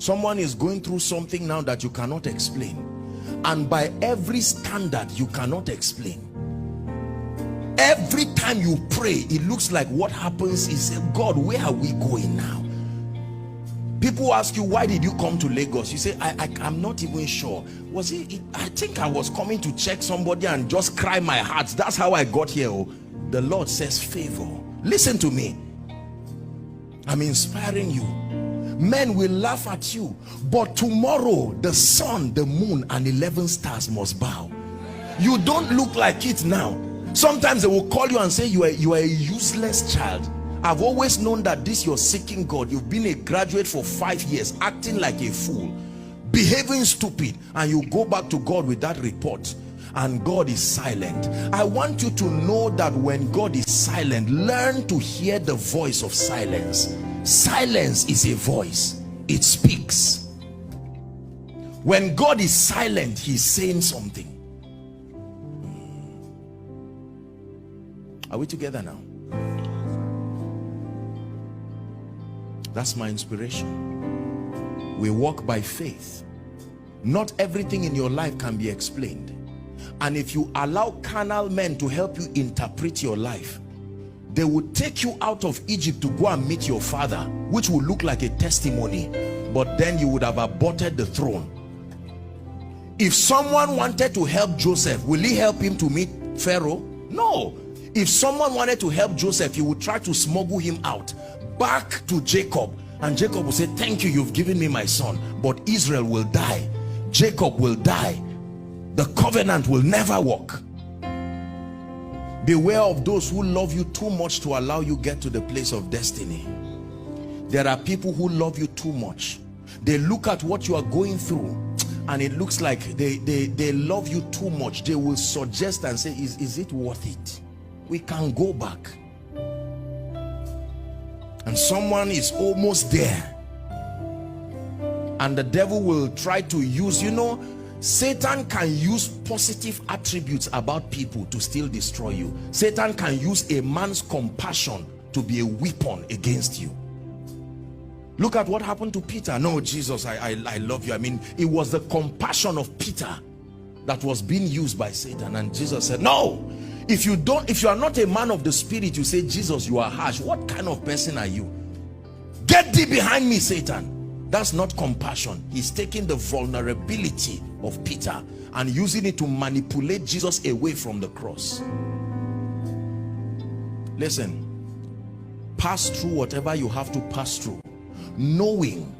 Someone is going through something now that you cannot explain, and by every standard you cannot explain. Every time you pray, it looks like what happens is, God, where are we going now? People ask you, why did you come to Lagos? You say, I'm not even sure. Was it, I think I was coming to check somebody and just cry my heart. That's how I got here. Oh, the Lord says favor. Listen to me. I'm inspiring you. Men will laugh at you, but tomorrow the sun, the moon, and 11 stars must bow. You don't look like it now. Sometimes they will call you and say you are a useless child. I've always known that this you're seeking God. You've been a graduate for 5 years, acting like a fool, behaving stupid, and you go back to God with that report, and God is silent. I want you to know that when God is silent, learn to hear the voice of silence. Silence is a voice. It speaks. When God is silent, he's saying something. Are we together now? That's my inspiration. We walk by faith. Not everything in your life can be explained. And if you allow carnal men to help you interpret your life, they will take you out of Egypt to go and meet your father, which will look like a testimony, but then you would have aborted the throne. If someone wanted to help Joseph, will he help him to meet Pharaoh? No. If someone wanted to help Joseph, he would try to smuggle him out back to Jacob, and Jacob will say, thank you, you've given me my son, but Israel will die, Jacob will die, the covenant will never work. Beware of those who love you too much to allow you get to the place of destiny. There are people who love you too much. They look at what you are going through and it looks like they love you too much. They will suggest and say, is it worth it? We can go back. And someone is almost there, and the devil will try to use, you know, Satan can use positive attributes about people to still destroy you. Satan can use a man's compassion to be a weapon against you. Look at what happened to Peter. No, Jesus, I love you. I mean, it was the compassion of Peter that was being used by Satan, and Jesus said, no. If you are not a man of the spirit, you say, Jesus, you are harsh. What kind of person are you? Get thee behind me, Satan. That's not compassion. He's taking the vulnerability of Peter and using it to manipulate Jesus away from the cross. Listen, pass through whatever you have to pass through, knowing